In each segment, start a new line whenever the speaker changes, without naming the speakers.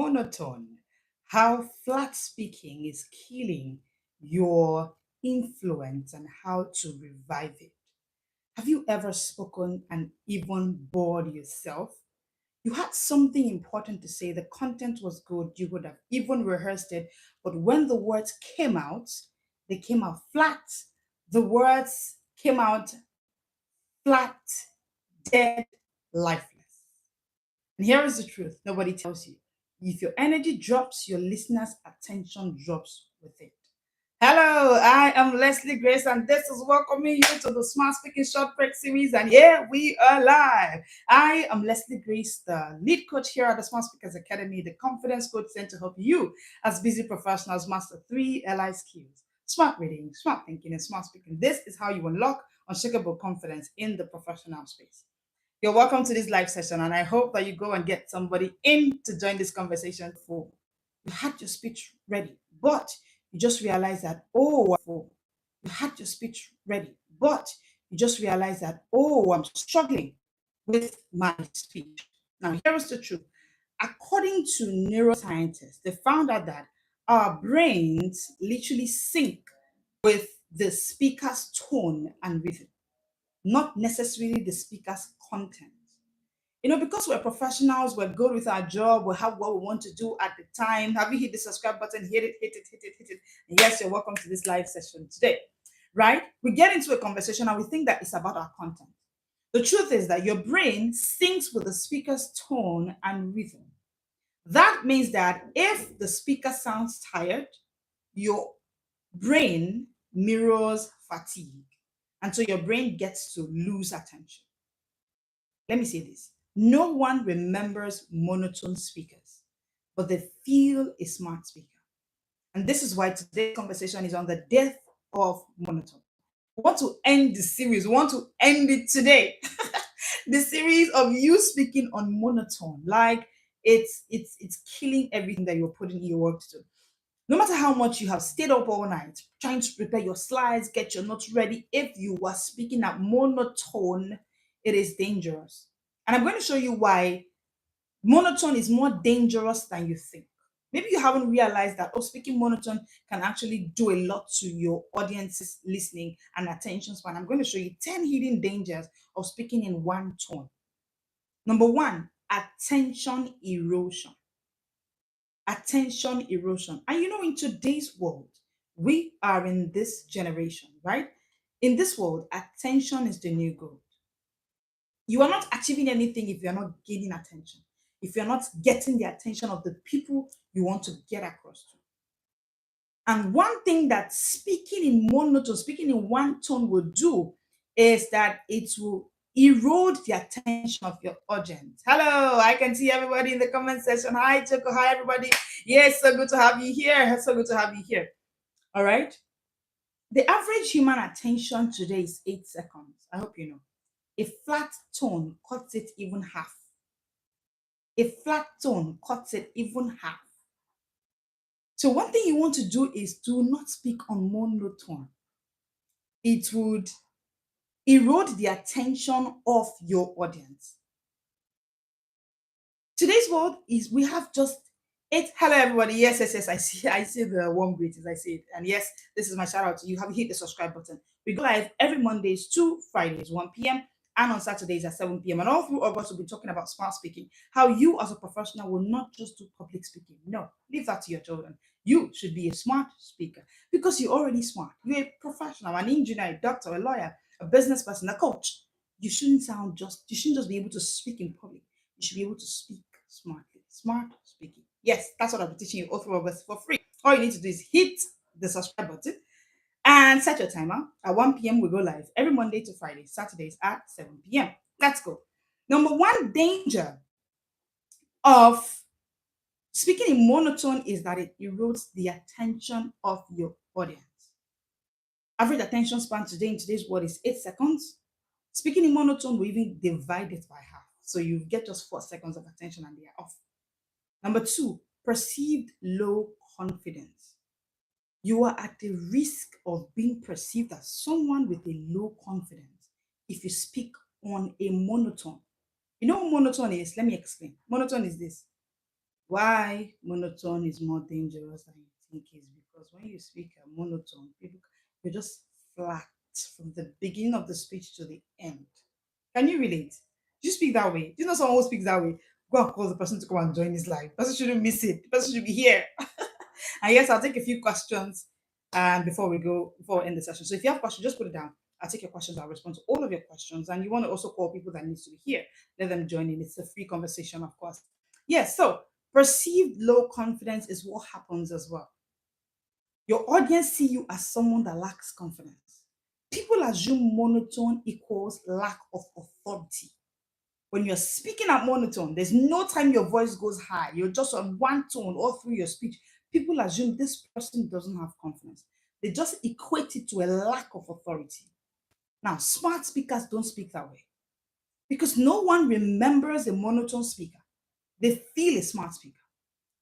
monotone, how flat speaking is killing your influence and how to revive it. Have you ever spoken and even bored yourself? You had something important to say, the content was good, you would have even rehearsed it, but when the words came out, they came out flat. The words came out flat, dead, lifeless. And here is the truth nobody tells you. If your energy drops, your listener's attention drops with it. Hello, I am Leslie Grace, and this is welcoming you to the Smart Speaking Short Break series. And yeah, we are live. I am Leslie Grace, the lead coach here at the Smart Speakers Academy, the confidence coach sent to help you as busy professionals master three LI skills: smart reading, smart thinking, and smart speaking. This is how you unlock unshakable confidence in the professional space. You're welcome to this live session, and I hope that you go and get somebody in to join this conversation. For you had your speech ready, but you just realized that, you had your speech ready, but you just realized that, I'm struggling with my speech. Now, here is the truth. According to neuroscientists, they found out that our brains literally sync with the speaker's tone and rhythm, not necessarily the speaker's content. Because we're professionals, we're good with our job, we have what we want to do at the time. Have you hit the subscribe button? Hit it, hit it, hit it, hit it. And yes, you're welcome to this live session today, right? We get into a conversation and we think that it's about our content. The truth is that your brain syncs with the speaker's tone and rhythm. That means that if the speaker sounds tired, your brain mirrors fatigue. And so your brain gets to lose attention. Let me say this. No one remembers monotone speakers, but they feel a smart speaker. And this is why today's conversation is on the death of monotone. We want to end the series. We want to end it today. The series of you speaking on monotone, like it's killing everything that you're putting in your work to do. No matter how much you have stayed up all night trying to prepare your slides, get your notes ready, if you are speaking at monotone, it is dangerous. And I'm going to show you why monotone is more dangerous than you think. Maybe you haven't realized that, speaking monotone can actually do a lot to your audience's listening and attention span. I'm going to show you 10 hidden dangers of speaking in one tone. Number one, attention erosion. Attention erosion. And in today's world, we are in this generation, right? In this world, attention is the new gold. You are not achieving anything if you're not gaining attention, if you're not getting the attention of the people you want to get across to. And one thing that speaking in monotone, speaking in one tone will do is that it will erode the attention of your audience. Hello, I can see everybody in the comment section. Hi, Choco. Hi, everybody. Yes, so good to have you here. So good to have you here. All right. The average human attention today is 8 seconds. I hope you know. A flat tone cuts it even half. A flat tone cuts it even half. So one thing you want to do is do not speak on monotone. It would erode the attention of your audience. Today's world is we have just eight. Hello everybody. Yes. I see the warm greetings. I see it. And yes, this is my shout out to you. Have you hit the subscribe button? We go live every Mondays to Fridays, 1 p.m. and on Saturdays at 7 p.m. And all through August, we'll be talking about smart speaking. How you as a professional will not just do public speaking. No, leave that to your children. You should be a smart speaker because you're already smart. You're a professional, an engineer, a doctor, a lawyer, a business person, a coach. You shouldn't just be able to speak in public. You should be able to speak smartly. Smart speaking. Yes, that's what I'll be teaching you all through August for free. All you need to do is hit the subscribe button and set your timer. At 1 p.m. we go live every Monday to Friday, Saturdays at 7 p.m. Let's go. Number one danger of speaking in monotone is that it erodes the attention of your audience. Average attention span today in today's world is 8 seconds. Speaking in monotone will even divide it by half. So you get just 4 seconds of attention and they are off. Number two, perceived low confidence. You are at the risk of being perceived as someone with a low confidence if you speak on a monotone. You know what monotone is? Let me explain. Monotone is this. Why monotone is more dangerous than you think is because when you speak a monotone, people you're just flat from the beginning of the speech to the end. Can you relate? Do you speak that way? Do you know someone who speaks that way? Go and call the person to come and join his life. The person shouldn't miss it. The person should be here. And yes, I'll take a few questions before we end the session. So if you have questions, just put it down. I'll take your questions. I'll respond to all of your questions. And you want to also call people that needs to be here. Let them join in. It's a free conversation, of course. Yes. So perceived low confidence is what happens as well. Your audience see you as someone that lacks confidence. People assume monotone equals lack of authority. When you're speaking at monotone, there's no time your voice goes high. You're just on one tone all through your speech. People assume this person doesn't have confidence. They just equate it to a lack of authority. Now, smart speakers don't speak that way because no one remembers a monotone speaker. They feel a smart speaker.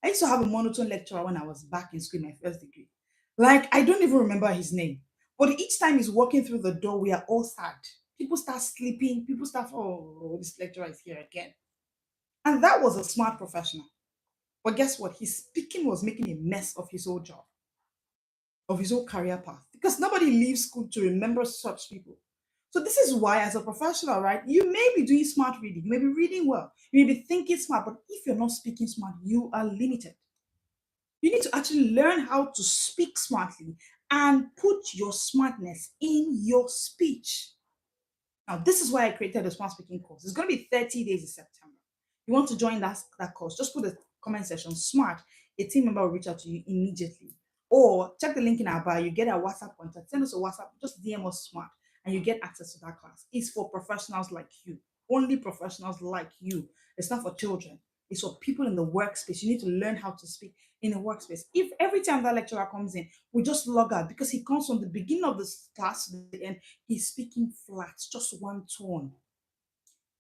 I used to have a monotone lecturer when I was back in school, in my first degree. Like, I don't even remember his name. But each time he's walking through the door, we are all sad. People start sleeping. People start, oh, this lecturer is here again. And that was a smart professional. But guess what? His speaking was making a mess of his whole job, of his whole career path, because nobody leaves school to remember such people. So this is why, as a professional, right, you may be doing smart reading, you may be reading well, you may be thinking smart, but if you're not speaking smart, you are limited. You need to actually learn how to speak smartly and put your smartness in your speech. Now, this is why I created a smart speaking course. It's going to be 30 days in September. You want to join that course, just put the comment section smart. A team member will reach out to you immediately. Or check the link in our bio. You get our WhatsApp contact. Send us a WhatsApp, just DM us smart, and you get access to that class. It's for professionals like you, only professionals like you. It's not for children. It's for people in the workspace. You need to learn how to speak in a workspace. If every time that lecturer comes in, we just log out because he comes from the beginning of this class to the end, he's speaking flat, just one tone.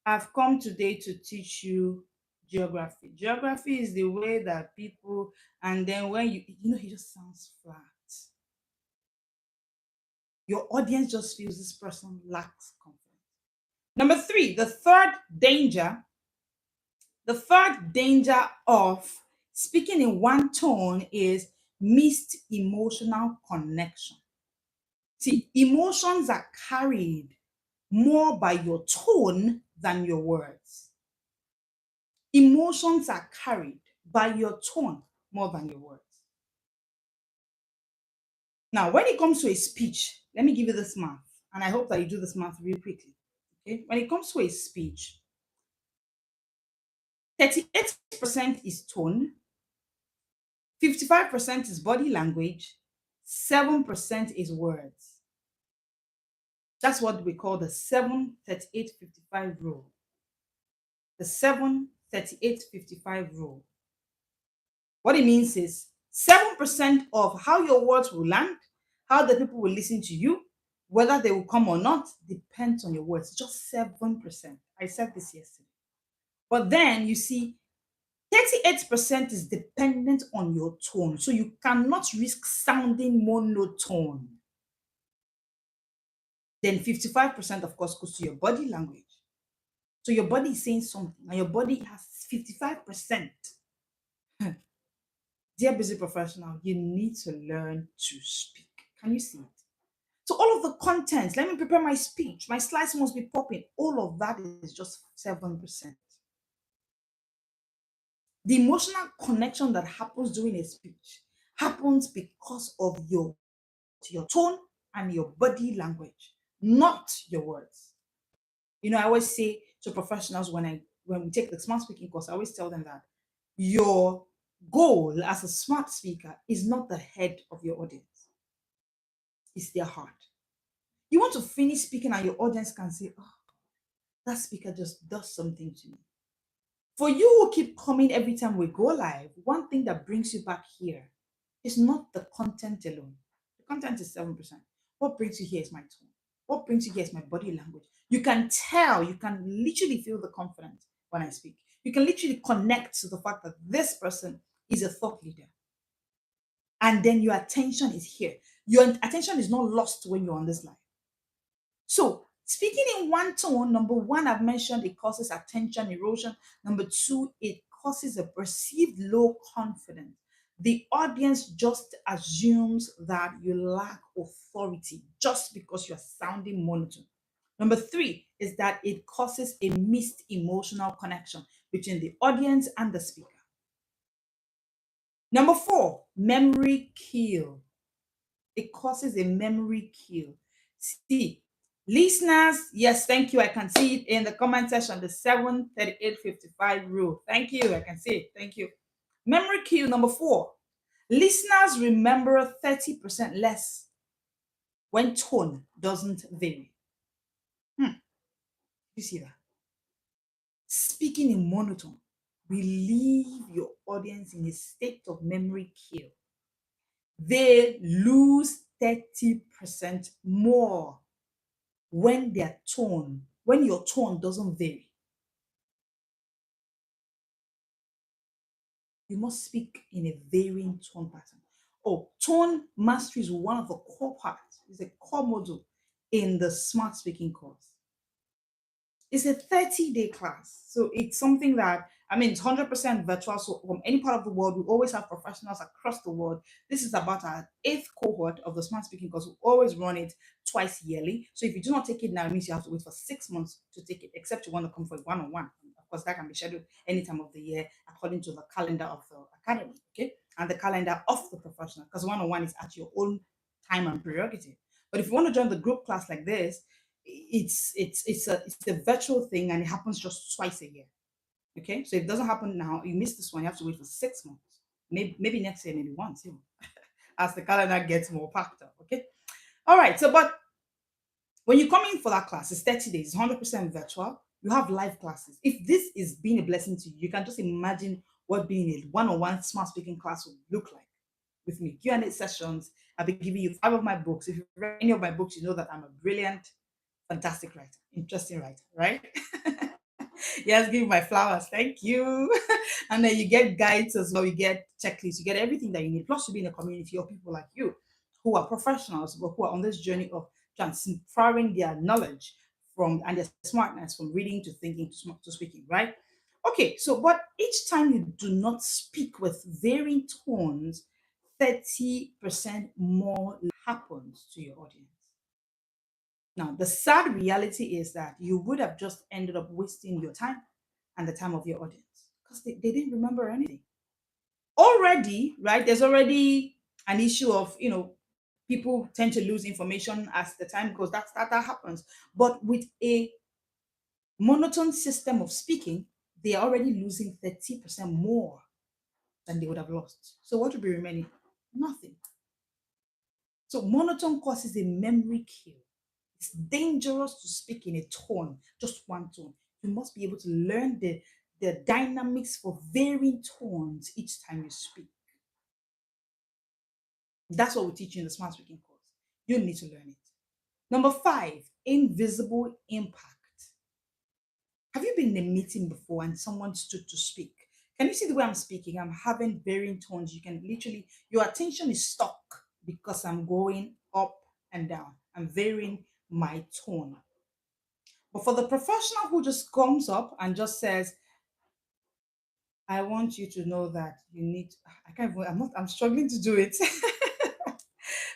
I've come today to teach you geography. Geography is the way that people, and then when he just sounds flat. Your audience just feels this person lacks confidence. Number three, the third danger of speaking in one tone is missed emotional connection. See, emotions are carried more by your tone than your words. Emotions are carried by your tone more than your words. Now, when it comes to a speech, let me give you this math, and I hope that you do this math real quickly. Okay, when it comes to a speech, 38% is tone, 55% is body language, 7% is words. That's what we call the 7-38-55 rule. The 7-38-55 rule. What it means is 7% of how your words will land, how the people will listen to you, whether they will come or not, depends on your words. Just 7%. I said this yesterday. But then you see, 38% is dependent on your tone. So you cannot risk sounding monotone. Then 55%, of course, goes to your body language. So your body is saying something, and your body has 55%. Dear busy professional, you need to learn to speak. Can you see it? So all of the content, let me prepare my speech. My slides must be popping. All of that is just 7%. The emotional connection that happens during a speech happens because of your tone and your body language, not your words. I always say to professionals when we take the smart speaking course, I always tell them that your goal as a smart speaker is not the head of your audience, it's their heart. You want to finish speaking and your audience can say, oh, that speaker just does something to me. For you who keep coming every time we go live, one thing that brings you back here is not the content alone. The content is 7%. What brings you here is my tone. What brings you here is my body language. You can tell, you can literally feel the confidence when I speak. You can literally connect to the fact that this person is a thought leader. And then your attention is here. Your attention is not lost when you're on this live. So, speaking in one tone, number one, I've mentioned it causes attention erosion. Number two, it causes a perceived low confidence. The audience just assumes that you lack authority just because you're sounding monotone. Number three is that it causes a missed emotional connection between the audience and the speaker. Number four, memory kill. It causes a memory kill. See, listeners, yes, thank you. I can see it in the comment section, the 73855 rule. Thank you. I can see it. Thank you. Memory kill number four. Listeners remember 30% less when tone doesn't vary. You see that? Speaking in monotone will leave your audience in a state of memory kill. They lose 30% more when your tone doesn't vary. You must speak in a varying tone pattern. Oh, tone mastery is one of the core parts, it's a core module in the smart speaking course. It's a 30-day class. So it's something that, I mean, it's 100% virtual. So from any part of the world, we always have professionals across the world. This is about our eighth cohort of the smart speaking course. We always run it twice yearly. So if you do not take it now, it means you have to wait for 6 months to take it, except you want to come for a one-on-one. Of course, that can be scheduled any time of the year according to the calendar of the academy, okay? And the calendar of the professional, because one-on-one is at your own time and prerogative. But if you want to join the group class like this, it's a virtual thing and it happens just twice a year. Okay, so if it doesn't happen now, you miss this one. You have to wait for 6 months, maybe next year, maybe once, as the calendar gets more packed up. Okay, all right. So, but when you come in for that class, it's 30 days, 100% virtual. You have live classes. If this is being a blessing to you, you can just imagine what being a one-on-one smart speaking class would look like with me. Q&A sessions. I'll be giving you 5 of my books. If you've read any of my books, you know that I'm a brilliant, fantastic writer, interesting writer, right? Yes, give me my flowers. Thank you. And then you get guides as well. You get checklists. You get everything that you need. Plus, to be in a community of people like you who are professionals, but who are on this journey of transferring their knowledge from and their smartness from reading to thinking to speaking, right? Okay, so but each time you do not speak with varying tones, 30% more happens to your audience. Now, the sad reality is that you would have just ended up wasting your time and the time of your audience because they didn't remember anything. Already, right? There's already an issue of, people tend to lose information as the time goes. That happens. But with a monotone system of speaking, they are already losing 30% more than they would have lost. So what would be remaining? Nothing. So monotone causes a memory kill. It's dangerous to speak in a tone, just one tone. You must be able to learn the dynamics for varying tones each time you speak. That's what we teach you in the smart speaking course. You need to learn it. Number five, invisible impact. Have you been in a meeting before and someone stood to speak? Can you see the way I'm speaking? I'm having varying tones. You can literally, your attention is stuck because I'm going up and down. I'm varying my tone. But for the professional who just comes up and just says, I want you to know that you need, I can't even, I'm struggling to do it.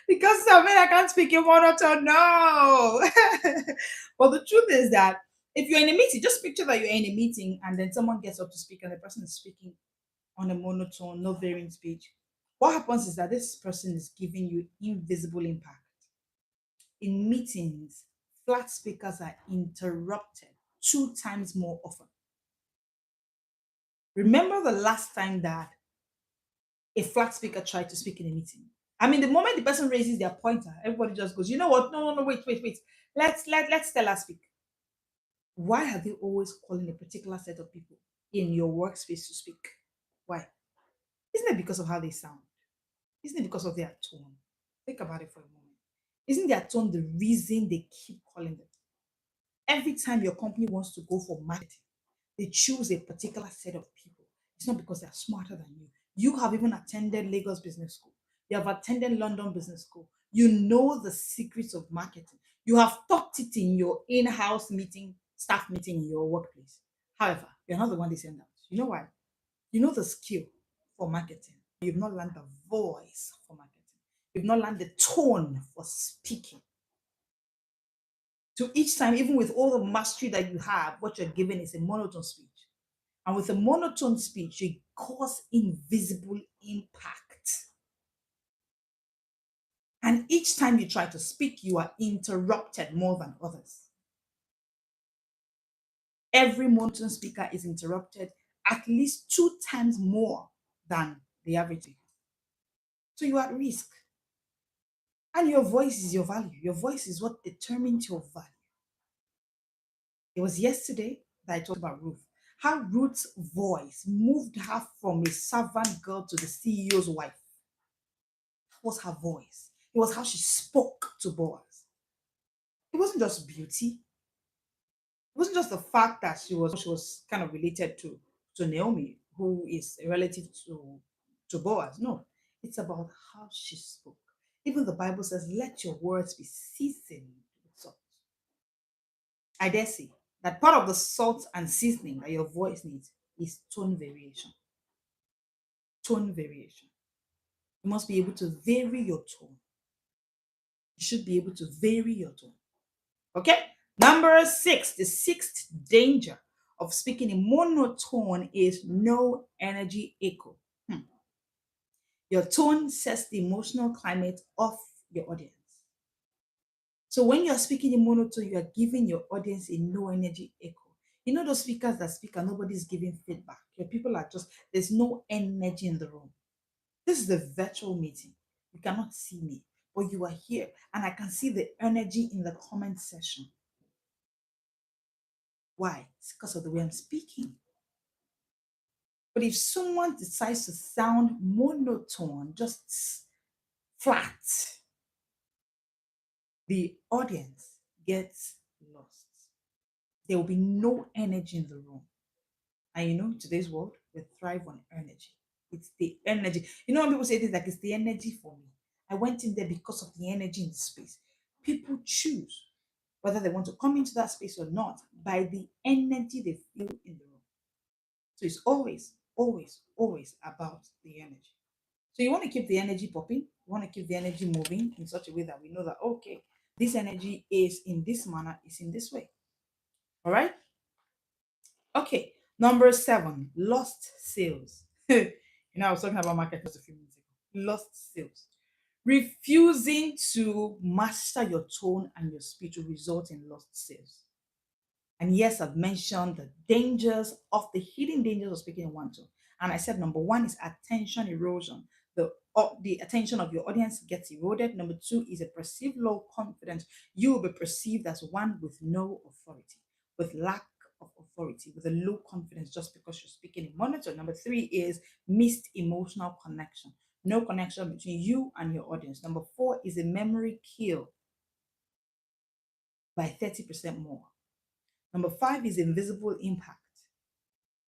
Because I mean, I can't speak in monotone. No. But the truth is that if you're in a meeting, just picture that you're in a meeting and then someone gets up to speak and the person is speaking on a monotone, no varying speech. What happens is that this person is giving you invisible impact. In meetings, flat speakers are interrupted 2 times more often. Remember the last time that a flat speaker tried to speak in a meeting? I mean, the moment the person raises their pointer, everybody just goes, you know what? No, no, no, wait. Let's tell her speak. Why are they always calling a particular set of people in your workspace to speak? Why? Isn't it because of how they sound? Isn't it because of their tone? Think about it for a moment. Isn't their tone the reason they keep calling them? Every time your company wants to go for marketing, they choose a particular set of people. It's not because they're smarter than you. You have even attended Lagos Business School. You have attended London Business School. You know the secrets of marketing. You have taught it in your in-house meeting, staff meeting in your workplace. However, you're not the one they send out. You know why? You know the skill for marketing. You've not learned the voice for marketing. You've not learned the tone for speaking. So each time, even with all the mastery that you have, what you're given is a monotone speech. And with a monotone speech, you cause invisible impact. And each time you try to speak, you are interrupted more than others. Every monotone speaker is interrupted at least 2 times more than the average speaker. So you are at risk. And your voice is your value. Your voice is what determines your value. It was yesterday that I talked about Ruth. How Ruth's voice moved her from a servant girl to the CEO's wife. That was her voice. It was how she spoke to Boaz. It wasn't just beauty. It wasn't just the fact that she was kind of related to Naomi, who is a relative to Boaz. No, it's about how she spoke. Even the Bible says, "Let your words be seasoned with salt." I dare say that part of the salt and seasoning that your voice needs is tone variation. Tone variation. You must be able to vary your tone. You should be able to vary your tone. Okay? Number 6, the sixth danger of speaking in monotone is no energy echo. Your tone sets the emotional climate of your audience. So when you're speaking in monotone, you are giving your audience a no energy echo. You know those speakers that speak and nobody's giving feedback. Your people are just, there's no energy in the room. This is a virtual meeting. You cannot see me, but you are here and I can see the energy in the comment section. Why? It's because of the way I'm speaking. But if someone decides to sound monotone, just flat, the audience gets lost. There will be no energy in the room. And you know, today's world, we thrive on energy. It's the energy. You know, when people say this, like it's the energy for me. I went in there because of the energy in the space. People choose whether they want to come into that space or not by the energy they feel in the room. So it's always, always, always about the energy. So you want to keep the energy popping, you want to keep the energy moving in such a way that we know that, okay, this energy is in this manner, is in this way. All right. Okay. Number 7, lost sales. I was talking about marketing just a few minutes ago. Lost sales. Refusing to master your tone and your speech will result in lost sales. And yes, I've mentioned the dangers of the hidden dangers of speaking in one tone. And I said number 1 is attention erosion. The attention of your audience gets eroded. Number 2 is a perceived low confidence. You will be perceived as one with no authority, with lack of authority, with a low confidence just because you're speaking in monotone. Number 3 is missed emotional connection. No connection between you and your audience. Number 4 is a memory kill by 30% more. Number 5 is invisible impact.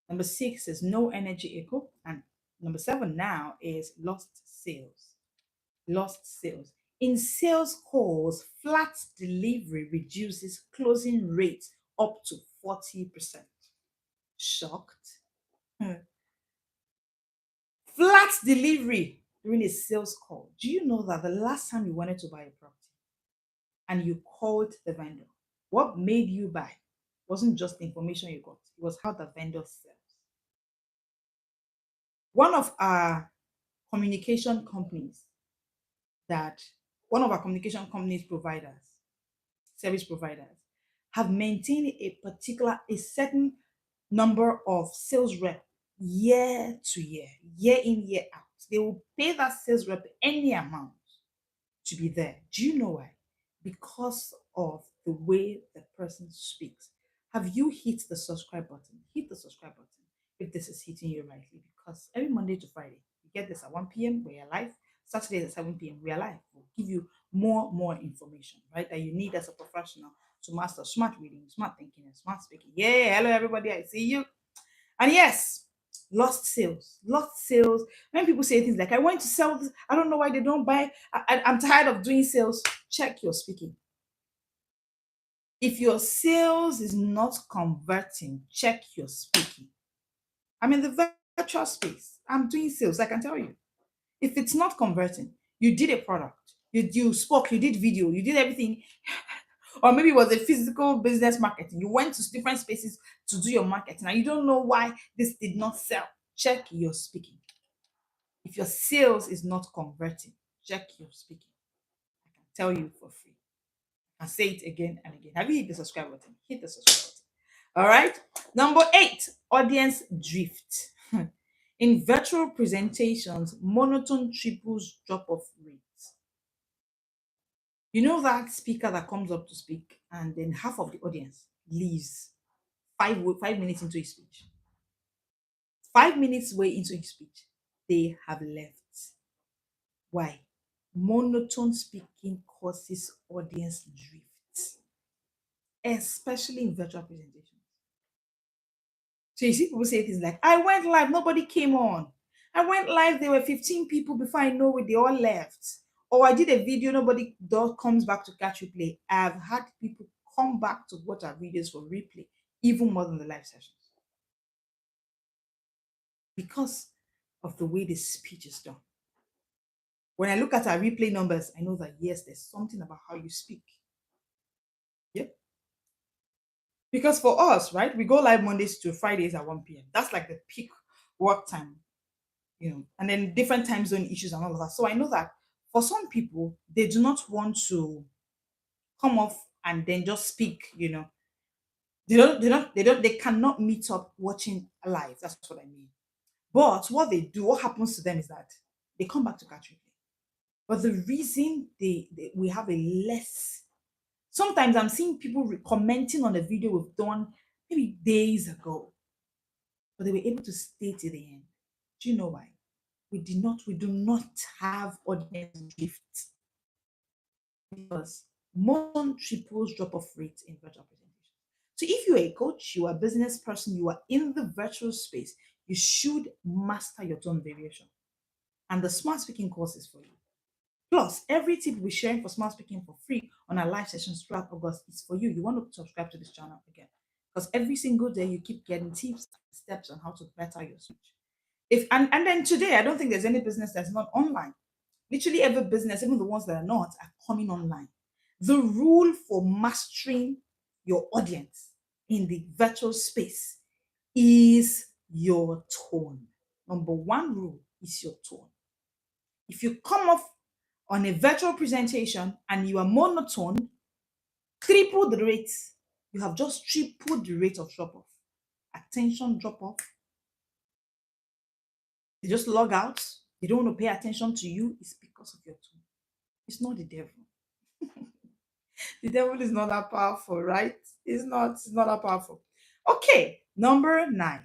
Number 6 is no energy echo. And number 7 now is lost sales. Lost sales. In sales calls, flat delivery reduces closing rates up to 40%. Shocked? Flat delivery during a sales call. Do you know that the last time you wanted to buy a property and you called the vendor, what made you buy wasn't just the information you got, it was how the vendor sells. One of our communication companies that one of our communication companies providers, service providers, have maintained a certain number of sales rep year to year in, year out. They will pay that sales rep any amount to be there. Do you know why? Because of the way the person speaks. Have you hit the subscribe button? Hit the subscribe button if this is hitting you rightly, because every Monday to Friday, you get this at 1 p.m. we are live. Saturday at 7 p.m. we are live. We'll give you more information, right? That you need as a professional to master smart reading, smart thinking, and smart speaking. Yeah, hello everybody, I see you. And yes, lost sales. Lost sales. When people say things like, I want to sell this, I don't know why they don't buy. I'm tired of doing sales. Check your speaking. If your sales is not converting, check your speaking. I'm in the Virtual space. I'm doing sales. I can tell you. If it's not converting, you did a product, you spoke, you did video, you did everything, or maybe it was a physical business marketing. You went to different spaces to do your marketing, and you don't know why this did not sell. Check your speaking. If your sales is not converting, check your speaking. I can tell you for free. I say it again and again. Have you hit the subscribe button? Hit the subscribe button. All right. Number 8, audience drift. In virtual presentations, monotone triples drop off rates. You know that speaker that comes up to speak and then half of the audience leaves 5 minutes into his speech. 5 minutes way into his speech, they have left. Why? Monotone speaking causes audience drift, especially in virtual presentations. So you see people say things like, I went live, nobody came on. I went live, there were 15 people before I know it, they all left. Or I did a video, nobody comes back to catch replay. I've had people come back to watch our videos for replay, even more than the live sessions, because of the way the speech is done. When I look at our replay numbers, I know that yes, there's something about how you speak. Yep. Because for us, right, we go live Mondays to Fridays at 1 p.m. That's like the peak work time, and then different time zone issues and all of that. So I know that for some people, they do not want to come off and then just speak. They cannot meet up watching live. That's what I mean. But what happens to them is that they come back to catch replay. But the reason we have a less, sometimes I'm seeing people commenting on a video we've done maybe days ago, but they were able to stay to the end. Do you know why? We do not have audience drift, because more triples drop off rate in virtual presentation. So if you're a coach, you are a business person, you are in the virtual space, you should master your tone variation. And the smart speaking course is for you. Plus, every tip we're sharing for smart speaking for free on our live sessions throughout August is for you. You want to subscribe to this channel again, because every single day you keep getting tips, steps on how to better your speech. And then today, I don't think there's any business that's not online. Literally every business, even the ones that are not, are coming online. The rule for mastering your audience in the virtual space is your tone. Number one rule is your tone. If you come off on a virtual presentation and you are monotone, triple the rate. You have just tripled the rate of drop off. Attention drop off. They just log out. They don't want to pay attention to you. It's because of your tone. It's not the devil. The devil is not that powerful, right? It's not that powerful. Okay, number 9.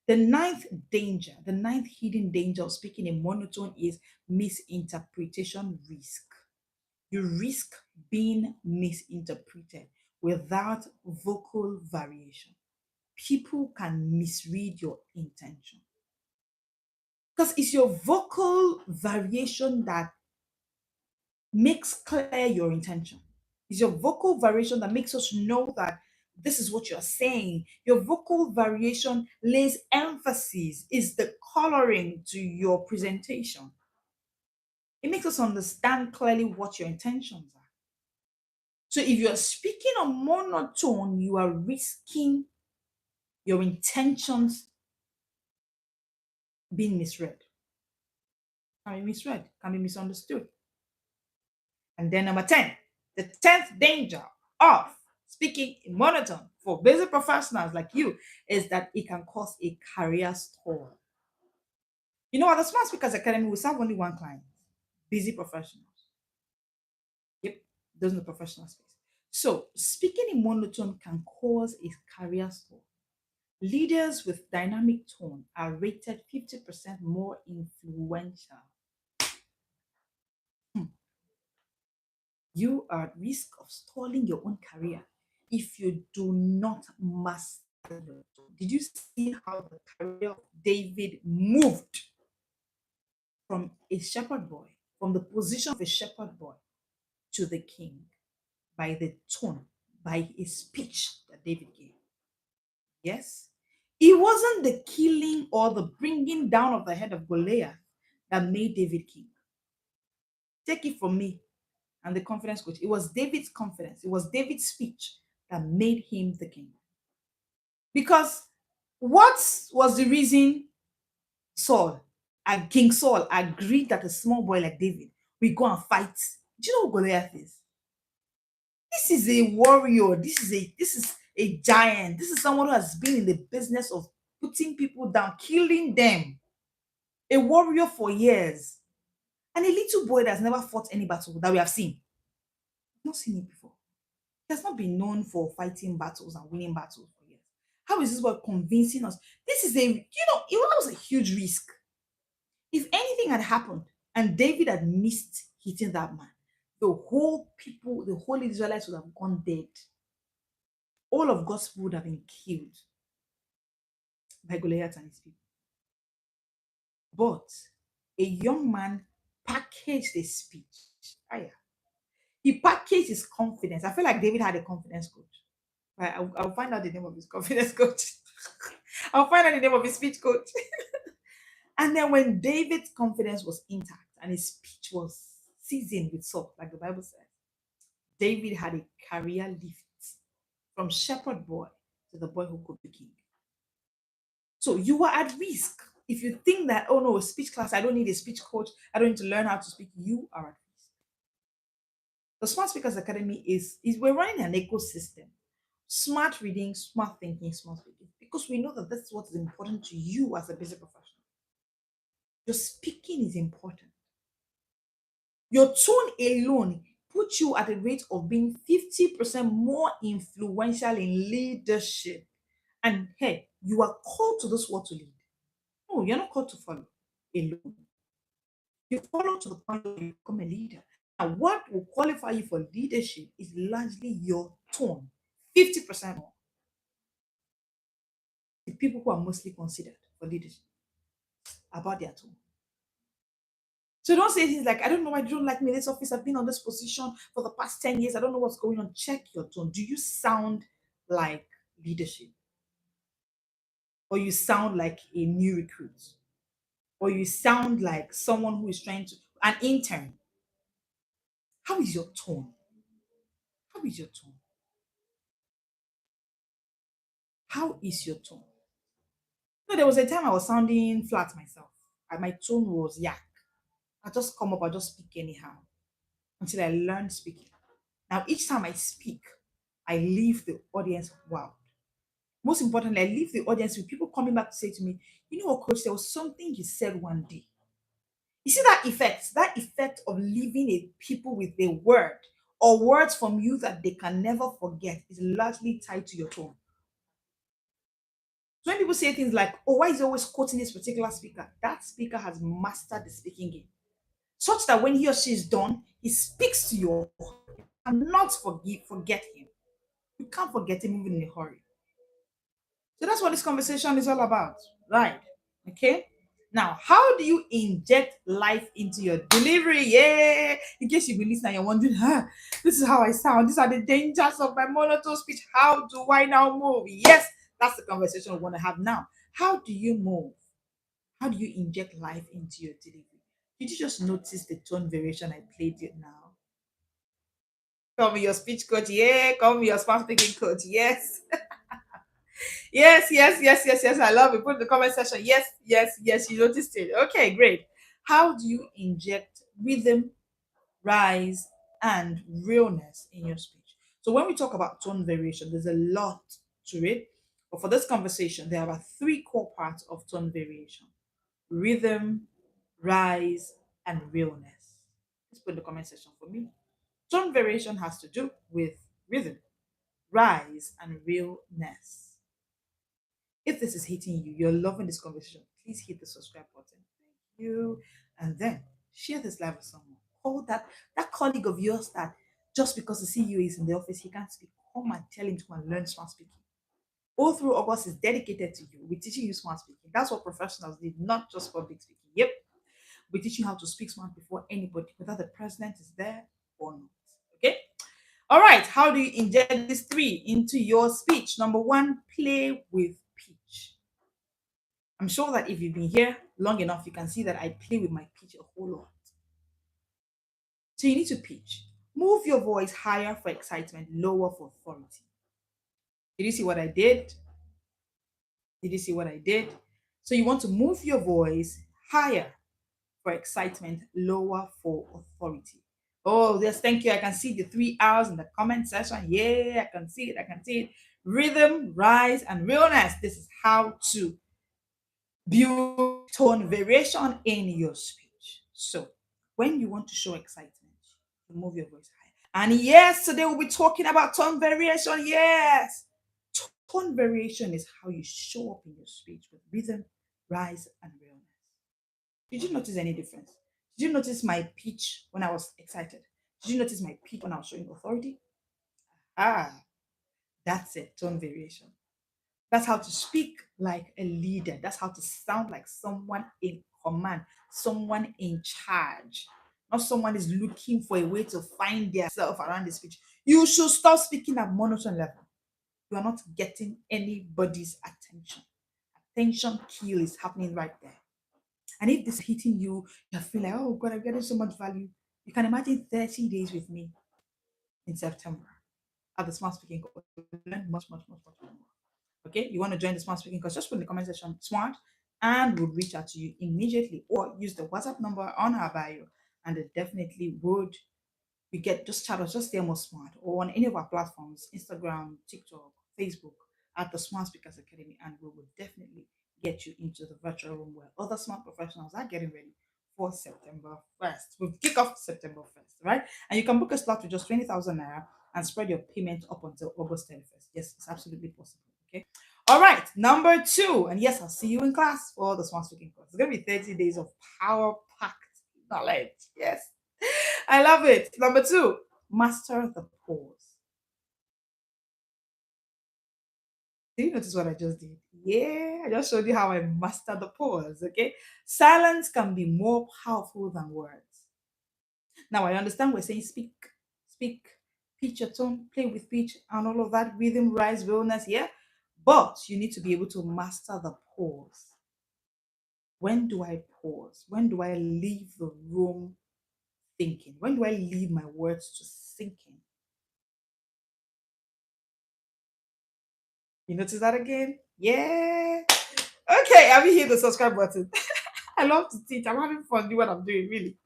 The ninth danger, the ninth hidden danger of speaking in monotone is misinterpretation risk. You risk being misinterpreted without vocal variation. People can misread your intention, because it's your vocal variation that makes clear your intention. It's your vocal variation that makes us know that this is what you're saying. Your vocal variation lays emphasis, is the coloring to your presentation. It makes us understand clearly what your intentions are. So if you're speaking on monotone, you are risking your intentions being misread. Can be misread, can be misunderstood. And then number 10, the 10th danger of speaking in monotone for busy professionals like you is that it can cause a career stall. You know, at the Smart Speakers Academy, we serve only one client, busy professionals. Yep, those in the professional space. So speaking in monotone can cause a career stall. Leaders with dynamic tone are rated 50% more influential. You are at risk of stalling your own career if you do not master your tone. Did you see how the career of David moved from a shepherd boy, from the position of a shepherd boy to the king, by the tone, by a speech that David gave? Yes, It wasn't the killing or the bringing down of the head of Goliath that made David king. Take it from me and the confidence coach. It was David's confidence, it was David's speech that made him the king. Because what was the reason Saul and King Saul agreed that a small boy like David will go and fight? Do you know who Goliath is? This is a warrior. This is a giant. This is someone who has been in the business of putting people down, killing them. A warrior for years. And a little boy that's never fought any battle that we have seen. Not seen it before. He has not been known for fighting battles and winning battles for years. How is this boy convincing us? This is it was a huge risk. If anything had happened and David had missed hitting that man, the whole Israelites would have gone dead. All of God's people would have been killed by Goliath and his people. But a young man packaged a speech. Ah, yeah. He packaged his confidence. I feel like David had a confidence coach. Right? I'll find out the name of his confidence coach. I'll find out the name of his speech coach. And then when David's confidence was intact and his speech was seasoned with salt, like the Bible says, David had a career lift from shepherd boy to the boy who could be king. So you are at risk. If you think that, oh no, a speech class, I don't need a speech coach, I don't need to learn how to speak, you are at risk. The Smart Speakers Academy is we're running an ecosystem. Smart reading, smart thinking, smart speaking. Because we know that that's what is important to you as a business professional. Your speaking is important. Your tone alone puts you at a rate of being 50% more influential in leadership. And hey, you are called to this world to lead. No, you're not called to follow alone. You follow to the point where you become a leader. And what will qualify you for leadership is largely your tone. 50% more. The people who are mostly considered for leadership about their tone. So don't say things like, I don't know why you don't like me in this office. I've been on this position for the past 10 years. I don't know what's going on. Check your tone. Do you sound like leadership? Or you sound like a new recruit? Or you sound like someone who is trying to, an intern? How is your tone? How is your tone? How is your tone? No, there was a time I was sounding flat myself. And my tone was yak. I just come up, I just speak anyhow until I learned speaking. Now, each time I speak, I leave the audience wow. Most importantly, I leave the audience with people coming back to say to me, you know what, coach, there was something you said one day. You see that effect of leaving a people with a word or words from you that they can never forget is largely tied to your tone. So when people say things like, oh, why is he always quoting this particular speaker? That speaker has mastered the speaking game. Such that when he or she is done, he speaks to you and not forget him. You can't forget him even in a hurry. So that's what this conversation is all about, right? Okay. Now, how do you inject life into your delivery? Yeah. In case you've been listening, you're wondering, this is how I sound. These are the dangers of my monotone speech. How do I now move? Yes, that's the conversation we want to have now. How do you move? How do you inject life into your delivery? Did you just notice the tone variation I played it now? Call me your speech coach. Yeah. Call me your smart speaking coach. Yes. Yes. I love it. Put in the comment section. Yes. You noticed it. Okay, great. How do you inject rhythm, rise, and realness in your speech? So when we talk about tone variation, there's a lot to it. But for this conversation, there are three core parts of tone variation: rhythm, rise, and realness. Let's put in the comment section for me. Tone variation has to do with rhythm, rise, and realness. If this is hitting you, you're loving this conversation, please hit the subscribe button. Thank you. And then share this live with someone. Call that colleague of yours that just because the CEO is in the office, he can't speak. Come and tell him to come and learn smart speaking. All through August is dedicated to you. We're teaching you smart speaking. That's what professionals need, not just public speaking. Yep. We're teaching you how to speak smart before anybody, whether the president is there or not. Okay. All right. How do you inject these three into your speech? Number one, play with pitch. I'm sure that if you've been here long enough, you can see that I play with my pitch a whole lot. So you need to pitch. Move your voice higher for excitement, lower for authority. Did you see what I did? Did you see what I did? So you want to move your voice higher for excitement, lower for authority. Oh, yes, thank you. I can see the 3 hours in the comment section. Yeah, I can see it. I can see it. Rhythm, rise, and realness. This is how to build tone variation in your speech. So, when you want to show excitement, you move your voice high. And yes, today we'll be talking about tone variation. Yes, tone variation is how you show up in your speech with rhythm, rise, and realness. Did you notice any difference? Did you notice my pitch when I was excited? Did you notice my pitch when I was showing authority? Ah, that's it, tone variation. That's how to speak like a leader. That's how to sound like someone in command, someone in charge. Not someone is looking for a way to find themselves around the speech. You should stop speaking at monotone level. You are not getting anybody's attention. Attention kill is happening right there. And if this is hitting you, you feel like, oh God, I'm getting so much value. You can imagine 30 days with me in September at the Smart Speaking course. You learn much, much, much, much more. Okay, you want to join the Smart Speaking course, just put in the comment section smart and we'll reach out to you immediately or use the WhatsApp number on our bio and it definitely would you get just chat us, just stay more smart or on any of our platforms, Instagram, TikTok, Facebook, at the Smart Speakers Academy, and we will definitely get you into the virtual room where other smart professionals are getting ready for September 1st. We'll kick off September 1st, right? And you can book a slot with just 20,000 naira and spread your payment up until August 31st. Yes, it's absolutely possible. Okay. All right, number two. And yes, I'll see you in class for the Smart Speaking course. It's going to be 30 days of power packed knowledge. Yes. I love it. Number two, master the pause. Did you notice what I just did? Yeah, I just showed you how I master the pause. Okay. Silence can be more powerful than words. Now, I understand we're saying speak, pitch your tone, play with pitch, and all of that, rhythm, rise, realness. Yeah. But you need to be able to master the pause. When do I pause? When do I leave the room thinking? When do I leave my words to sink in? You notice that again? Yeah. Okay, have you hit the subscribe button? I love to teach. I'm having fun doing what I'm doing, really.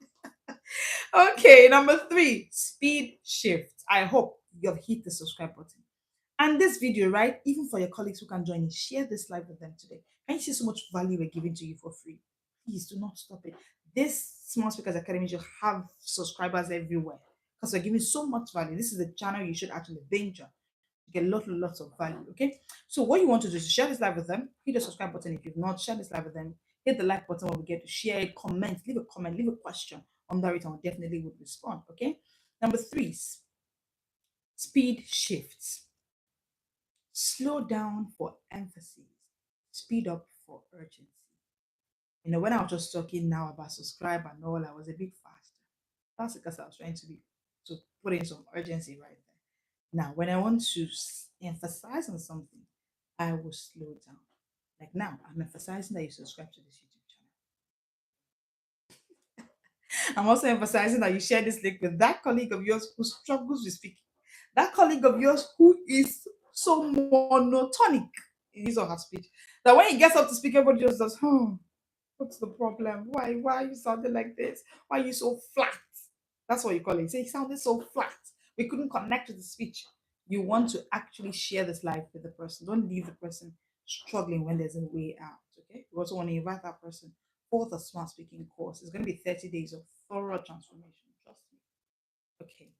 Okay, number three, speed shift. I hope you have hit the subscribe button. And this video, right, even for your colleagues who can join in, share this live with them today. Can you see so much value we're giving to you for free? Please do not stop it. This Small Speakers Academy should have subscribers everywhere because we're giving so much value. This is the channel you should actually binge on. You get lots of value. Okay. So what you want to do is share this live with them. Hit the subscribe button if you've not. Share this live with them. Hit the like button when we get to share it. Comment, leave a question under it, and we definitely would respond. Okay. Number three, speed shifts. Slow down for emphasis. Speed up for urgency. When I was just talking now about subscribe and all, I was a bit faster. That's because I was trying to put in some urgency right there. Now, when I want to emphasize on something, I will slow down. Like now, I'm emphasizing that you subscribe to this YouTube channel. I'm also emphasizing that you share this link with that colleague of yours who struggles with speaking. That colleague of yours who is so monotonic in his or her speech that when he gets up to speak, everybody just does, what's the problem? Why are you sounding like this? Why are you so flat? That's what you call it. Say, he sounded so flat. We couldn't connect with the speech. You want to actually share this life with the person. Don't leave the person struggling when there's a way out. Okay. You also want to invite that person for the Smart Speaking course. It's going to be 30 days of thorough transformation. Trust me. Okay.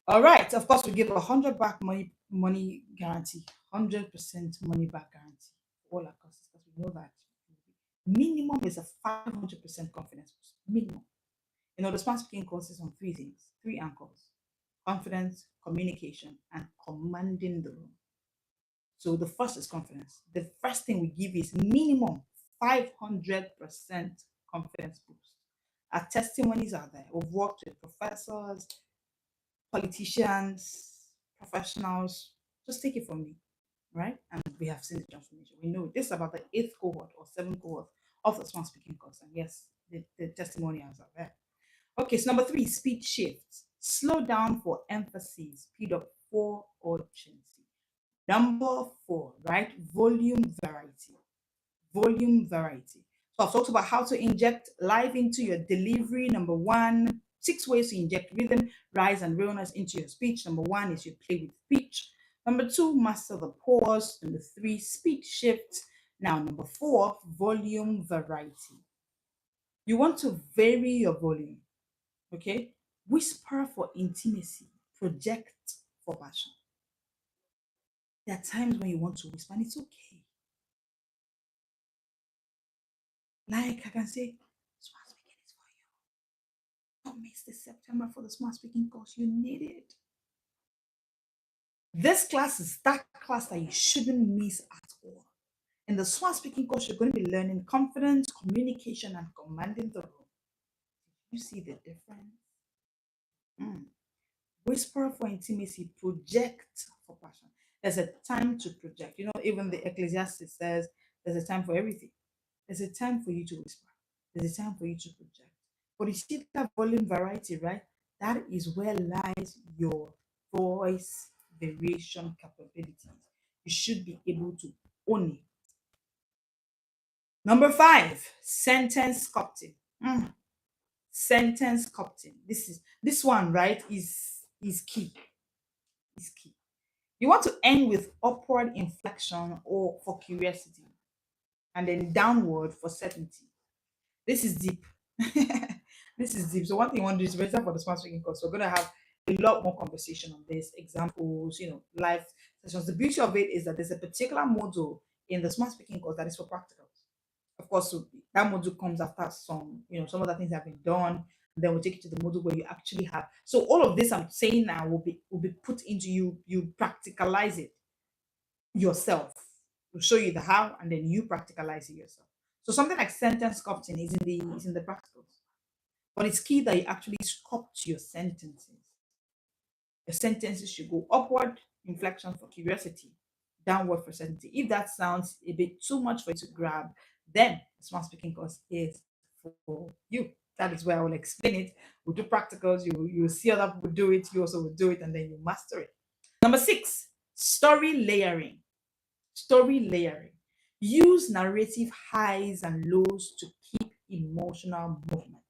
All right. Of course, we give 100 back money guarantee, 100% money back guarantee for all our courses because we know that minimum is a 500% confidence boost. Minimum. The Smart Speaking course is on three things, three anchors: confidence, communication, and commanding the room. So the first is confidence. The first thing we give is minimum 500% confidence boost. Our testimonies are there. We've worked with professors, politicians, professionals. Just take it from me. right? And we have seen the transformation. We know this about the eighth cohort or seventh cohort of the smart speaking course. And yes, the testimonials are there. Okay, so number three, speed shifts. Slow down for emphasis, speed up for urgency. Number four, right? Volume variety. Volume variety. So I've talked about how to inject live into your delivery. Number one, six ways to inject rhythm, rise, and realness into your speech. Number one is you play with speech. Number two, master the pause. Number three, speed shift. Now, number four, volume variety. You want to vary your volume, okay? Whisper for intimacy, project for passion. There are times when you want to whisper, and it's okay. Like I can say, smart speaking is for you. Don't miss this September for the smart speaking course. You need it. This class is that class that you shouldn't miss at all. In the smart speaking course, you're going to be learning confidence, communication, and commanding the room. You see the difference? Mm. Whisper for intimacy, project for passion. There's a time to project. You know, even the Ecclesiastes says there's a time for everything. There's a time for you to whisper. There's a time for you to project. But you see that volume variety, right? That is where lies your voice variation capabilities. You should be able to own it. Number five, sentence sculpting. Sentence sculpting. This one, right, is key. Is key. You want to end with upward inflection or for curiosity, and then downward for certainty. This is deep. This is deep. So one thing I want to do is register for the smart speaking course. We're going to have a lot more conversation on this, examples, live sessions. The beauty of it is that there's a particular module in the smart speaking course that is for practicals. Of course, so that module comes after some other things have been done. And then we'll take you to the module where you actually have. So all of this I'm saying now will be put into you. You practicalize it yourself. We'll show you the how, and then you practicalize it yourself. So something like sentence sculpting is in the practicals, but it's key that you actually sculpt your sentences. Your sentences should go upward, inflection for curiosity, downward for certainty. If that sounds a bit too much for you to grab, then the smart speaking course is for you. That is where I will explain it. We'll do practicals, you see other people do it, you also will do it, and then you master it. Number six, story layering. Story layering. Use narrative highs and lows to keep emotional movement.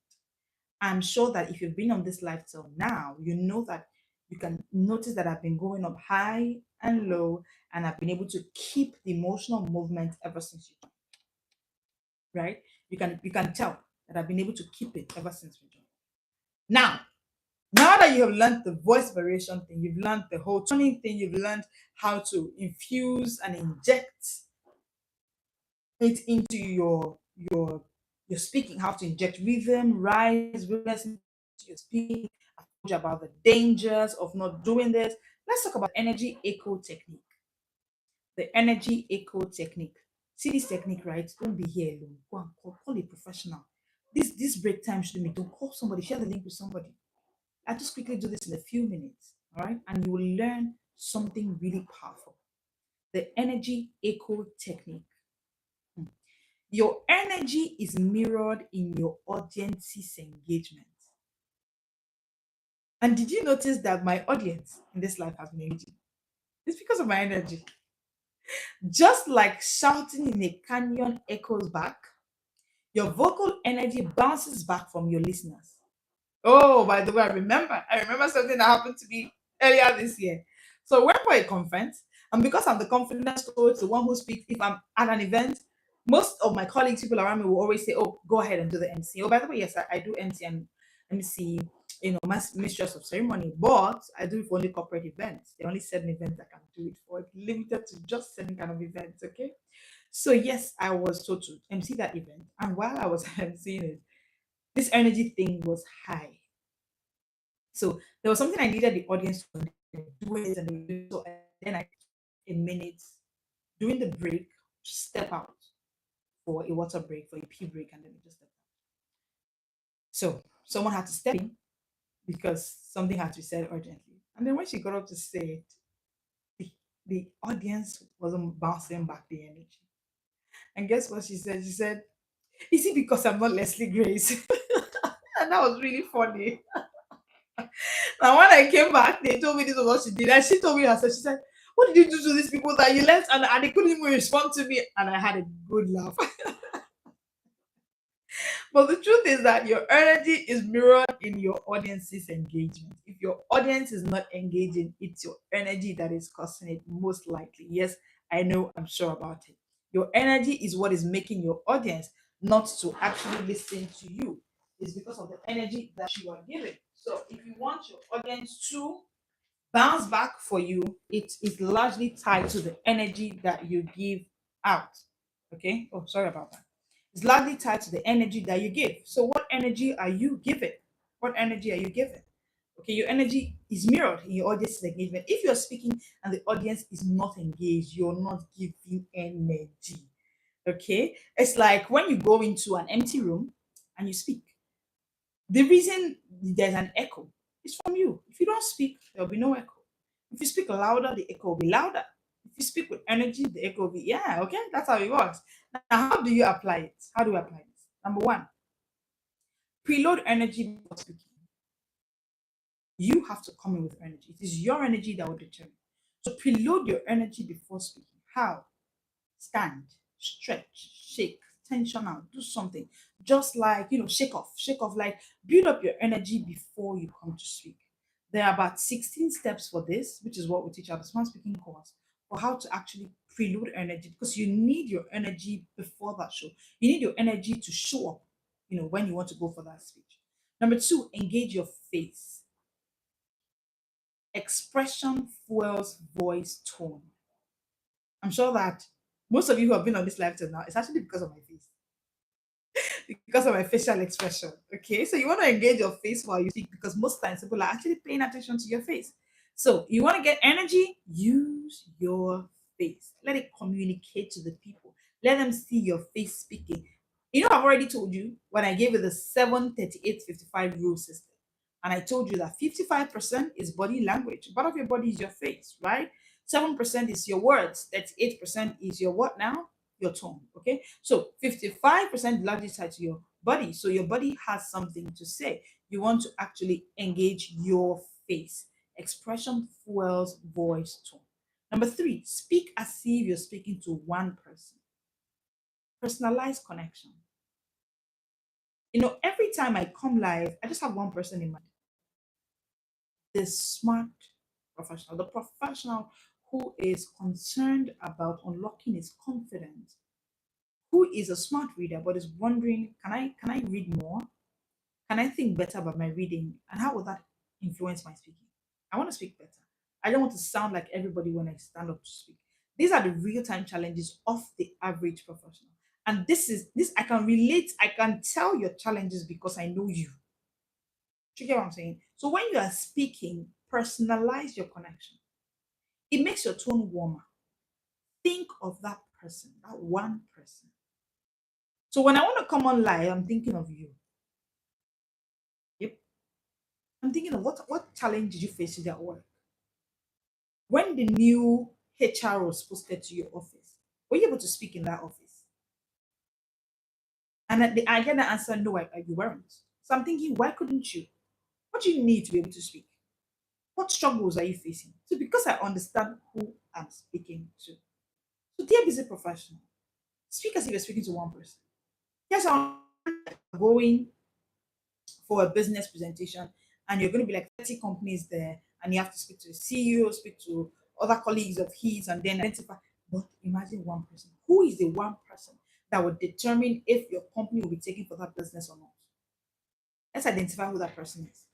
I'm sure that if you've been on this live till now, you know that you can notice that I've been going up high and low, and I've been able to keep the emotional movement ever since you joined, right? You can tell that I've been able to keep it ever since we joined. Now that you have learned the voice variation thing, you've learned the whole toning thing, you've learned how to infuse and inject it into your speaking, how to inject rhythm, rise, realness into your speaking. I've told you about the dangers of not doing this. Let's talk about energy echo technique. The energy echo technique. See this technique, right? Don't be here alone. Go and call a professional. This break time shouldn't be. Don't call somebody, share the link with somebody. I just quickly do this in a few minutes, all right? And you will learn something really powerful. The energy echo technique. Your energy is mirrored in your audience's engagement. And did you notice that my audience in this life has been engaging? It's because of my energy. Just like shouting in a canyon echoes back, your vocal energy bounces back from your listeners. Oh, by the way, I remember something that happened to me earlier this year. So I went for a conference, and because I'm the confidence coach, the one who speaks, if I'm at an event, most of my colleagues, people around me will always say, "Oh, go ahead and do the MC." Oh, by the way, yes, I do MC and MC, mistress of ceremony, but I do it for only corporate events. There are only certain events I can do it for. It's limited to just certain kind of events, okay? So yes, I was told to MC that event, and while I was MCing it, this energy thing was high. So there was something I needed the audience to do it, and so then I a minute during the break, step out for a water break, for a pee break, and then we just step out. So someone had to step in because something had to be said urgently. And then when she got up to say it, the audience wasn't bouncing back the energy. And guess what she said? She said, "Is it because I'm not Leslie Grace?" And that was really funny. Now, when I came back, they told me this was what she did. And she told me herself, she said, "What did you do to these people that you left?" And they couldn't even respond to me. And I had a good laugh. But the truth is that your energy is mirrored in your audience's engagement. If your audience is not engaging, it's your energy that is causing it, most likely. Yes, I know, I'm sure about it. Your energy is what is making your audience not to actually listen to you. It's because of the energy that you are giving. So if you want your audience to bounce back for you, it is largely tied to the energy that you give out. Okay. Oh, sorry about that. It's largely tied to the energy that you give. So, what energy are you giving? What energy are you giving? Okay, your energy is mirrored in your audience engagement. If you're speaking and the audience is not engaged, you're not giving energy. Okay, it's like when you go into an empty room and you speak. The reason there's an echo is from you. If you don't speak, there'll be no echo. If you speak louder, the echo will be louder. If you speak with energy, the echo will be, yeah, okay, that's how it works. Now, how do you apply it? How do you apply this? Number one, preload energy before speaking. You have to come in with energy. It is your energy that will determine. So preload your energy before speaking. How? Stand, stretch, shake, tension out, do something. Just like, shake off, like build up your energy before you come to speak. There are about 16 steps for this, which is what we teach at the Smart Speaking course, for how to actually preload energy because you need your energy before that show. You need your energy to show up, when you want to go for that speech. Number two, engage your face. Expression fuels voice tone. I'm sure that most of you who have been on this live till now, it's actually because of my face, because of my facial expression. Okay, so you want to engage your face while you speak because most times people are actually paying attention to your face. So you want to get energy, use your face. Let it communicate to the people. Let them see your face speaking. I've already told you when I gave you the 7-38-55 rule system. And I told you that 55% is body language. Part of your body is your face, right? 7% is your words. 38% is your what now? Your tone. Okay. So 55% largely tied to your body. So your body has something to say. You want to actually engage your face. Expression fuels voice tone. Number three, speak as if you're speaking to one person. Personalized connection. Every time I come live, I just have one person in mind. The smart professional, the professional who is concerned about unlocking his confidence, who is a smart reader but is wondering, can I read more? Can I think better about my reading? And how will that influence my speaking? I want to speak better. I don't want to sound like everybody when I stand up to speak. These are the real-time challenges of the average professional. And this I can relate, I can tell your challenges because I know you. Do you get what I'm saying? So when you are speaking, personalize your connection. It makes your tone warmer. Think of that person, that one person. So when I want to come on live, I'm thinking of you. Yep. I'm thinking of what challenge did you face today at work? When the new HR was posted to your office, were you able to speak in that office? And I get the answer, no, you weren't. So I'm thinking, why couldn't you? What do you need to be able to speak? What struggles are you facing? So because I understand who I'm speaking to. So dear busy professional, speak as if you're speaking to one person. Yes, I'm going for a business presentation and you're going to be like 30 companies there and you have to speak to the CEO, speak to other colleagues of his and then identify. But imagine one person. Who is the one person that would determine if your company will be taken for that business or not? Let's identify who that person is.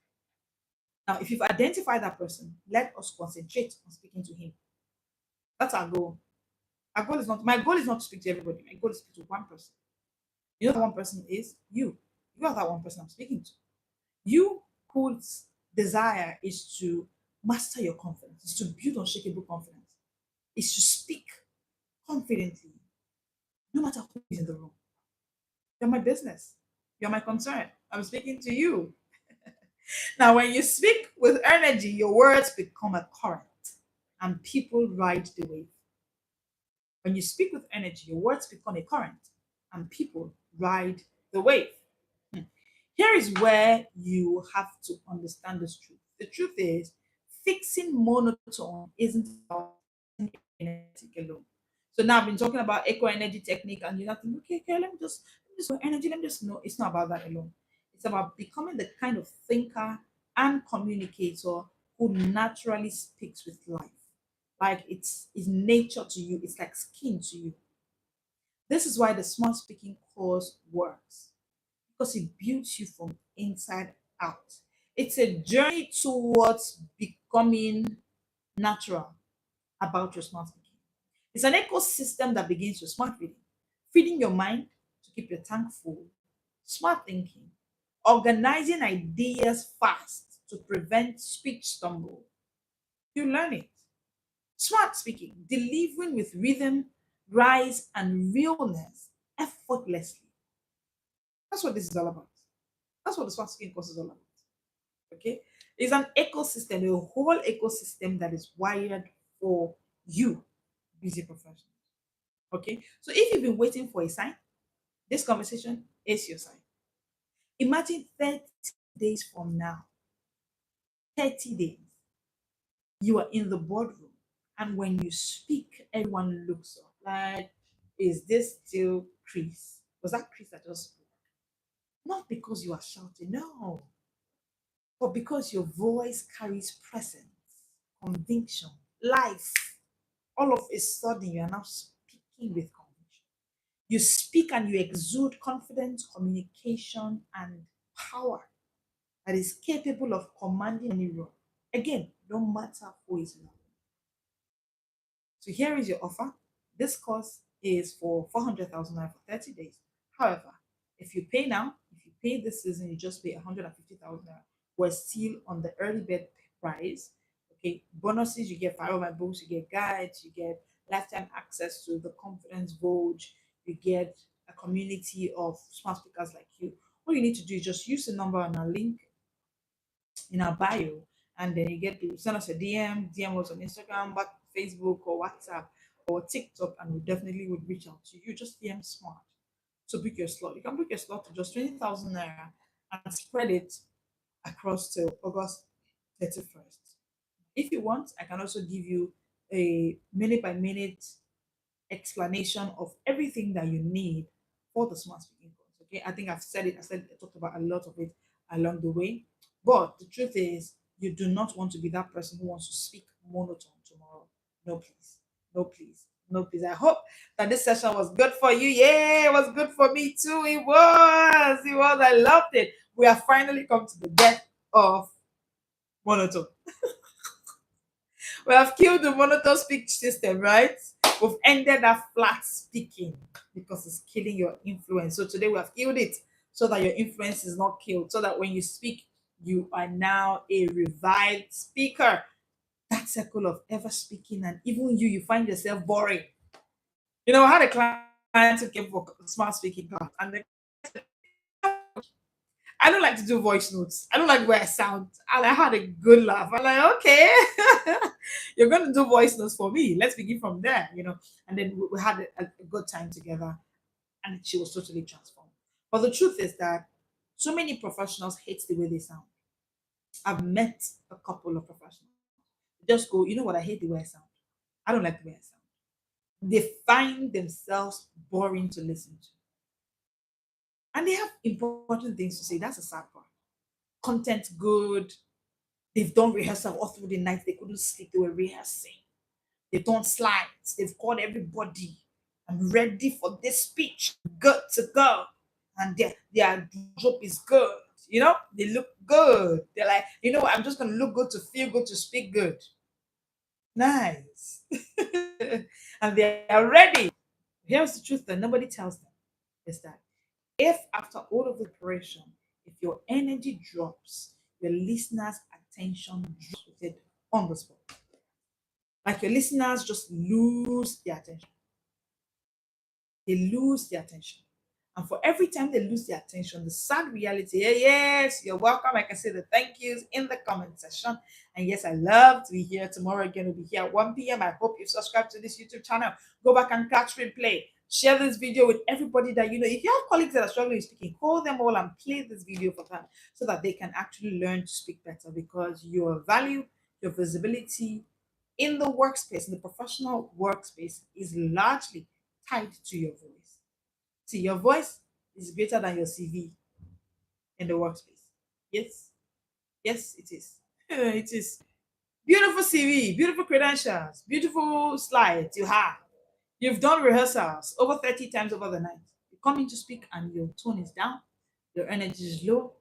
Now, if you've identified that person, let us concentrate on speaking to him. That's our goal. My goal is not to speak to everybody. My goal is to speak to one person. You know who that one person is? You. You are that one person I'm speaking to. You whose desire is to master your confidence, is to build unshakable confidence, is to speak confidently, no matter who is in the room. You're my business. You're my concern. I'm speaking to you. Now, when you speak with energy, your words become a current. and people ride the wave. When you speak with energy, your words become a current and people ride the wave. Hmm. Here is where you have to understand this truth. The truth is, fixing monotone isn't about energetic alone. So now I've been talking about eco energy technique, and you're not thinking, okay, let me just go energy, let me just know. It's not about that alone. It's about becoming the kind of thinker and communicator who naturally speaks with life. Like it's nature to you, it's like skin to you. This is why the smart speaking course works because it builds you from inside out. It's a journey towards becoming natural about your smart speaking. It's an ecosystem that begins with smart reading, feeding your mind to keep your tank full, smart thinking, organizing ideas fast to prevent speech stumble. You learn it. Smart speaking, delivering with rhythm, rise, and realness effortlessly. That's what this is all about. That's what the smart speaking course is all about. Okay? It's an ecosystem, a whole ecosystem that is wired for you, busy professionals. Okay? So if you've been waiting for a sign, this conversation is your sign. Imagine 30 days from now, 30 days, you are in the boardroom, and when you speak, everyone looks up like, is this still Chris? Was that Chris that just spoke? Not because you are shouting, no, but because your voice carries presence, conviction, life. All of a sudden, you are now speaking with conviction. You speak and you exude confidence, communication, and power that is capable of commanding any room. Again, no matter who is in the room. So here is your offer. This course is for 400,000 naira for 30 days. However, if you pay now, if you pay this season, you just pay 150,000 naira. We're still on the early bird price. Okay, bonuses, you get 5 of my books, you get guides, you get lifetime access to the Confidence Vogue, you get a community of smart speakers like you. All you need to do is just use the number on our link in our bio, and then you get to send us a DM us on Instagram, but Facebook or WhatsApp or TikTok, and we definitely would reach out to you. Just DM smart to book your slot. You can book your slot to just 20,000 naira and spread it across till August 31st. If you want, I can also give you a minute by minute explanation of everything that you need for the smart speaking course. Okay, I think I've said it. I talked about a lot of it along the way. But the truth is, you do not want to be that person who wants to speak monotone tomorrow. No, please. No, please. No, please. I hope that this session was good for you. Yeah, it was good for me too. It was. It was. I loved it. We have finally come to the death of monotone. We have killed the monotone speech system, right? We've ended that flat speaking because it's killing your influence. So today we have killed it so that your influence is not killed. So that when you speak, you are now a revived speaker. That circle of ever speaking, and even you find yourself boring. You know, I had a client who came for smart speaking class, and I don't like to do voice notes. I don't like where I sound. And I had a good laugh. I'm like, okay, you're going to do voice notes for me. Let's begin from there, you know. And then we had a good time together, and she was totally transformed. But the truth is that so many professionals hate the way they sound. I've met a couple of professionals. Just go, you know what? I hate the way I sound. I don't like the way I sound. They find themselves boring to listen to. And they have important things to say. That's a sad part. Content good. They've done rehearsal all through the night. They couldn't sleep. They were rehearsing. They've done slides. They've called everybody. I'm ready for this speech. Good to go. And their job is good. You know, they look good. They're like, you know, I'm just going to look good to feel good to speak good. Nice. And they are ready. Here's the truth that nobody tells them is that if after all of the preparation, if your energy drops, your listeners' attention drops with it on the spot. Like your listeners just lose their attention. They lose their attention. And for every time they lose their attention, the sad reality, yes, you're welcome. I can say the thank yous in the comment section. And yes, I love to be here. Tomorrow again, we'll be here at 1 p.m. I hope you've subscribed to this YouTube channel. Go back and catch replay. Share this video with everybody that you know. If you have colleagues that are struggling with speaking, call them all and play this video for them so that they can actually learn to speak better, because your value, your visibility in the workspace, in the professional workspace, is largely tied to your voice. See, your voice is greater than your CV in the workspace. Yes, yes, it is. It is. Beautiful CV, beautiful credentials, beautiful slides you have. You've done rehearsals over 30 times over the night. You come in to speak and your tone is down, your energy is low,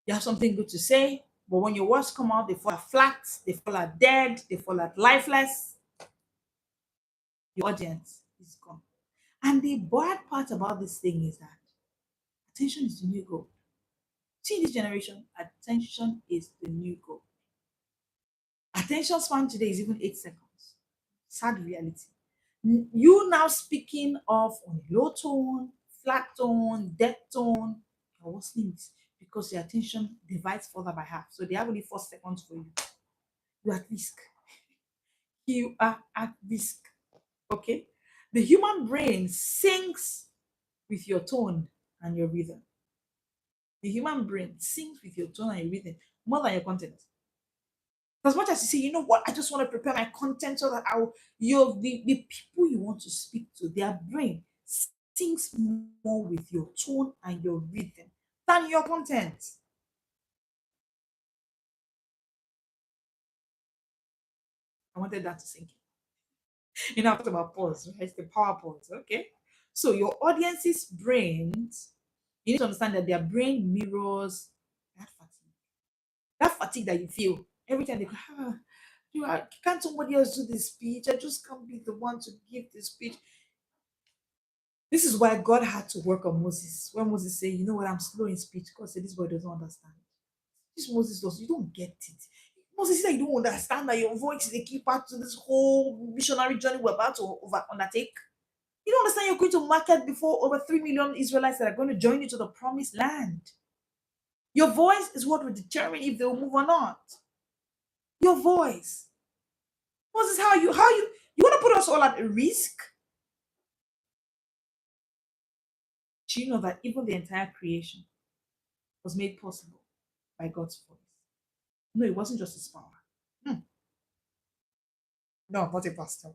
you have something good to say, but when your words come out, they fall flat, they fall out dead, they fall out lifeless. Your audience is gone. And the bad part about this thing is that attention is the new gold. See, in this generation, attention is the new gold. Attention span today is even 8 seconds. Sad reality. You now speaking of on a low tone, flat tone, dead tone, you're worsening it because your attention divides further by half. So they have only 4 seconds for you. You're at risk. You are at risk. Okay? The human brain syncs with your tone and your rhythm. The human brain syncs with your tone and your rhythm more than your content. As much as you say, you know what, I just want to prepare my content so that the people you want to speak to, their brain syncs more with your tone and your rhythm than your content. I wanted that to sink in. You know, I talked about pause, right? It's the power pause. Okay. So your audience's brains, you need to understand that their brain mirrors that fatigue. That fatigue that you feel every time they go, can't somebody else do this speech? I just can't be the one to give this speech. This is why God had to work on Moses. When Moses said, you know what, I'm slow in speech. God said, this boy doesn't understand. This Moses does, you don't get it. Moses said, you don't understand that your voice is a key part to this whole missionary journey we're about to undertake. You don't understand you're going to market before over 3 million Israelites that are going to join you to the promised land. Your voice is what will determine if they'll move or not. Your voice. Moses, how you want to put us all at risk? Do you know that even the entire creation was made possible by God's voice? No, it wasn't just his power. Hmm. No, not a pastor.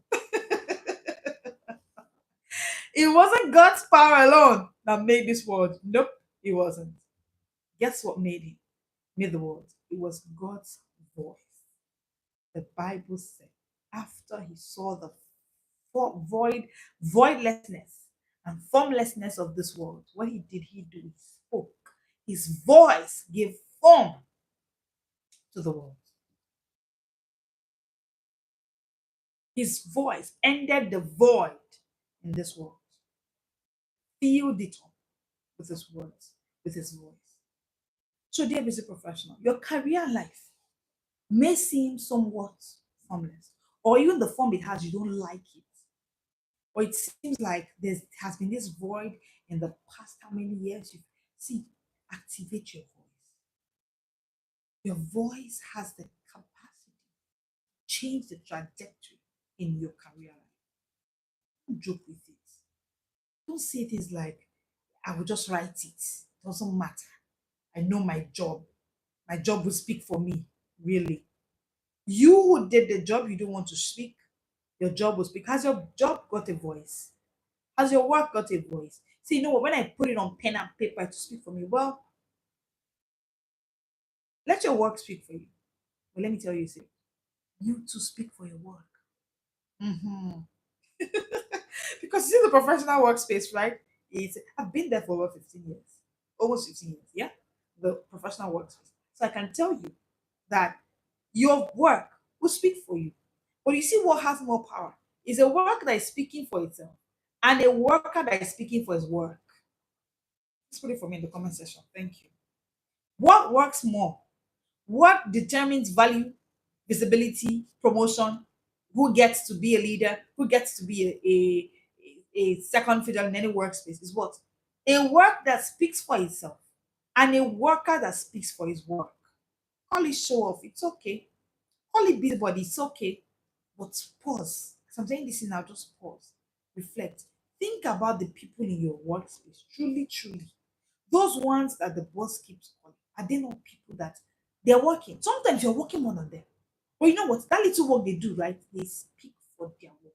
It wasn't God's power alone that made this world. Nope, it wasn't. Guess what made it? Made the world. It was God's voice. The Bible said after he saw the voidlessness and formlessness of this world, what he do? He spoke. His voice gave form to the world. His voice ended the void in this world, filled it up with his words, with his voice. So, dear busy professional, your career life may seem somewhat formless, or even the form it has, you don't like it, or it seems like there has been this void in the past how many years. You see, activate your voice. Your voice has the capacity to change the trajectory in your career life. Don't joke with it. Don't say things like, I will just write it. It doesn't matter. I know my job. My job will speak for me. Really. You who did the job you don't want to speak, your job will speak. Has your job got a voice? Has your work got a voice? See, you know what? When I put it on pen and paper to speak for me, well, let your work speak for you. But let me tell you, see, you to speak for your work. Mhm. Because you see the professional workspace, right? I've been there for over 15 years, almost 15 years, yeah? The professional workspace. So I can tell you that your work will speak for you. But you see what has more power is a work that is speaking for itself and a worker that is speaking for his work. Just put it for me in the comment section. Thank you. What works more? What determines value, visibility, promotion? Who gets to be a leader? Who gets to be a second fiddle in any workspace? Is what? A work that speaks for itself and a worker that speaks for his work. Call it show off, it's okay. Call it busybody, it's okay. But pause. As I'm saying this now, just pause. Reflect. Think about the people in your workspace. Truly, truly. Those ones that the boss keeps calling. Are they not people that they're working? Sometimes you're working more than them. But you know what? That little work they do, right? They speak for their work.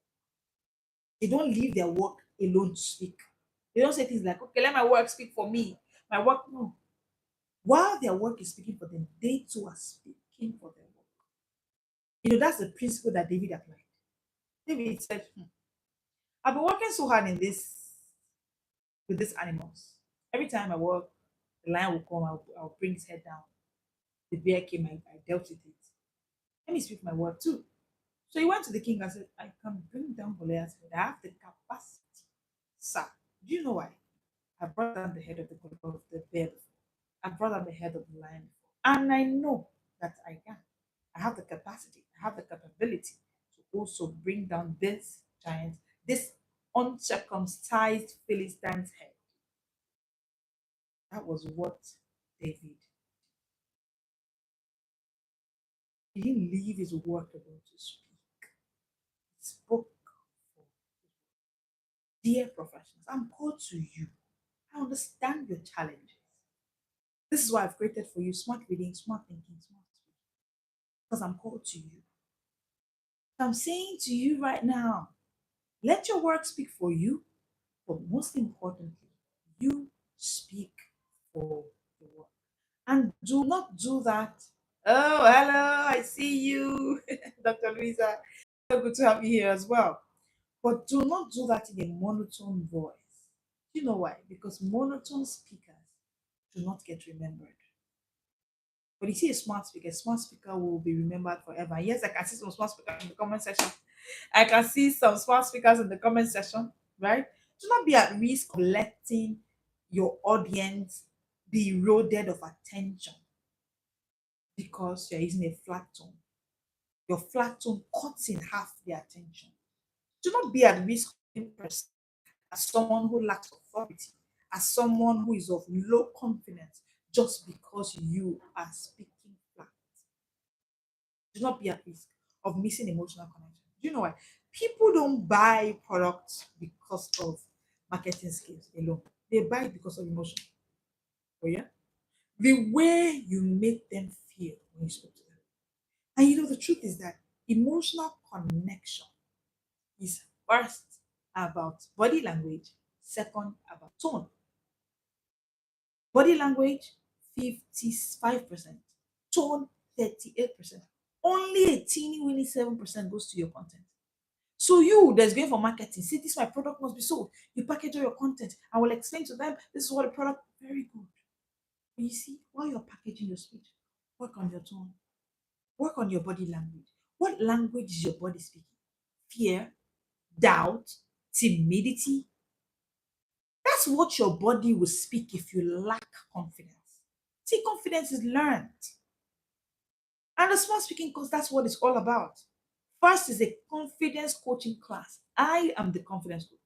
They don't leave their work alone to speak. They don't say things like, okay, let my work speak for me. My work, no. While their work is speaking for them, they too are speaking for their work. You know, that's the principle that David applied. David said, I've been working so hard in this with these animals. Every time I work, the lion will come, I'll bring his head down. The bear came, I dealt with it. Let me speak my word too. So he went to the king and said, I can bring down Goliath's head. I have the capacity. Sir, do you know why? I brought down the head of the bear before. I brought down the head of the lion before. And I know that I can. I have the capacity, I have the capability to also bring down this giant, this uncircumcised Philistine's head. That was what David. He didn't leave his work alone to speak. He spoke for dear professionals. I'm called to you. I understand your challenges. This is why I've created for you smart reading, smart thinking, smart speaking. Because I'm called to you. I'm saying to you right now, let your work speak for you, but most importantly, you speak for the work. And do not do that. Oh, hello, I see you, Dr. Louisa. So good to have you here as well. But do not do that in a monotone voice. Do you know why? Because monotone speakers do not get remembered. But you see a smart speaker will be remembered forever. Yes, I can see some smart speakers in the comment section. I can see some smart speakers in the comment section, right? Do not be at risk of letting your audience be eroded of attention because you're using a flat tone. Your flat tone cuts in half their attention. Do not be at risk of being perceived as someone who lacks authority, as someone who is of low confidence just because you are speaking flat. Do not be at risk of missing emotional connection. Do you know why? People don't buy products because of marketing skills alone. They buy it because of emotion. Oh yeah? The way you make them feel when you speak to them. And you know the truth is that emotional connection is first about body language, second about tone. Body language, 55%. Tone, 38%. Only a teeny weeny 7% goes to your content. So you that's going for marketing, see this my product must be sold. You package all your content. I will explain to them this is what the product very good. But you see, while you're packaging your speech, work on your tone, work on your body language. What language is your body speaking? Fear, doubt, timidity. That's what your body will speak if you lack confidence. See, confidence is learned. And the smart speaking course, that's what it's all about. First is a confidence coaching class. I am the confidence coach,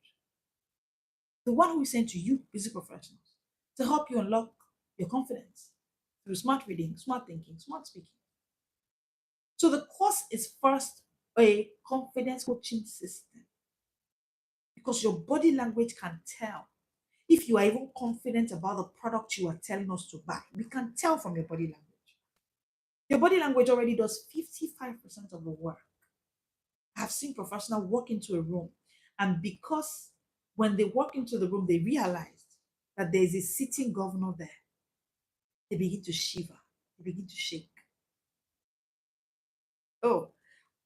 the one who is sent to you, busy professionals, to help you unlock your confidence through smart reading, smart thinking, smart speaking. So the course is first a confidence coaching system because your body language can tell if you are even confident about the product you are telling us to buy. We can tell from your body language. Your body language already does 55% of the work. I've seen professionals walk into a room, and because when they walk into the room, they realized that there is a sitting governor there, they begin to shiver, they begin to shake. Oh,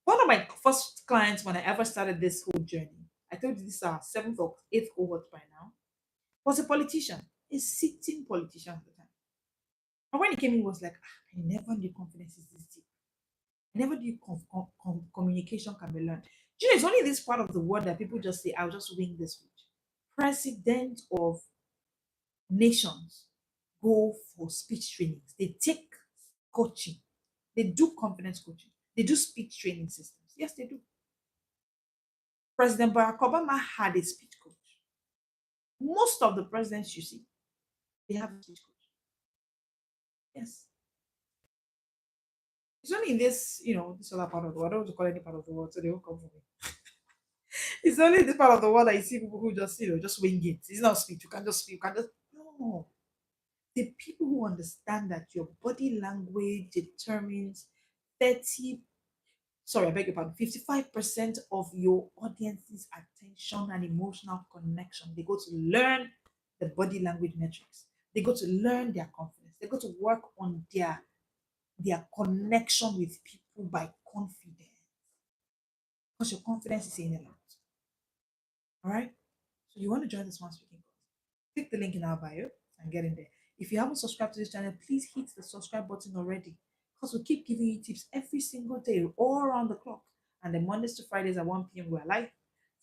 one of my first clients when I ever started this whole journey, I told you this is our seventh or eighth cohort by now, was a politician, a sitting politician at the time. And when he came in, he was like, I never knew confidence is this deep. I never knew communication can be learned. Do you know, it's only this part of the world that people just say, I'll just wing this speech. President of nations go for speech trainings. They take coaching. They do confidence coaching. They do speech training systems. Yes, they do. President Barack Obama had a speech coach. Most of the presidents you see, they have a speech coach. Yes. It's only in this, this other part of the world. I don't want to call any part of the world, so they won't come for me. It's only in this part of the world that you see people who just, just wing it. It's not speech. You can just speak. You can just no. The people who understand that your body language determines 30, sorry, I beg your pardon, 55% of your audience's attention and emotional connection. They go to learn the body language metrics. They go to learn their confidence. They go to work on their connection with people by confidence. Because your confidence is saying a lot. All right. So you want to join the Smart Speaking course? Click the link in our bio and get in there. If you haven't subscribed to this channel, please hit the subscribe button already because we keep giving you tips every single day, all around the clock. And then Mondays to Fridays at 1 p.m. we're live.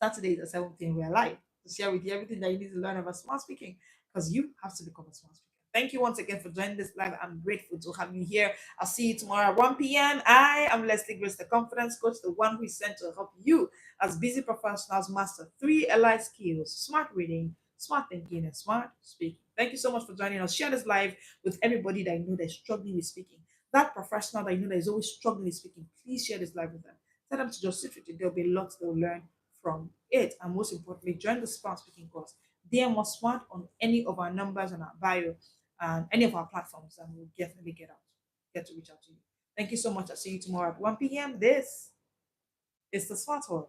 Saturdays at 7 p.m. we're live to share with you everything that you need to learn about smart speaking because you have to become a smart speaker. Thank you once again for joining this live. I'm grateful to have you here. I'll see you tomorrow at 1 p.m. I am Leslie Grace, the confidence coach, the one who is sent to help you as busy professionals master three allied skills: smart reading, smart thinking, and smart speaking. Thank you so much for joining us. Share this live with everybody that you know that's struggling with speaking. That professional that you know that is always struggling with speaking, please share this live with them. Tell them to just sit with you. There'll be lots they'll learn from it. And most importantly, join the Smart Speaking course. DM us smart on any of our numbers on our bio and any of our platforms, and we'll definitely get to reach out to you. Thank you so much. I'll see you tomorrow at 1 p.m. This is the Smart World.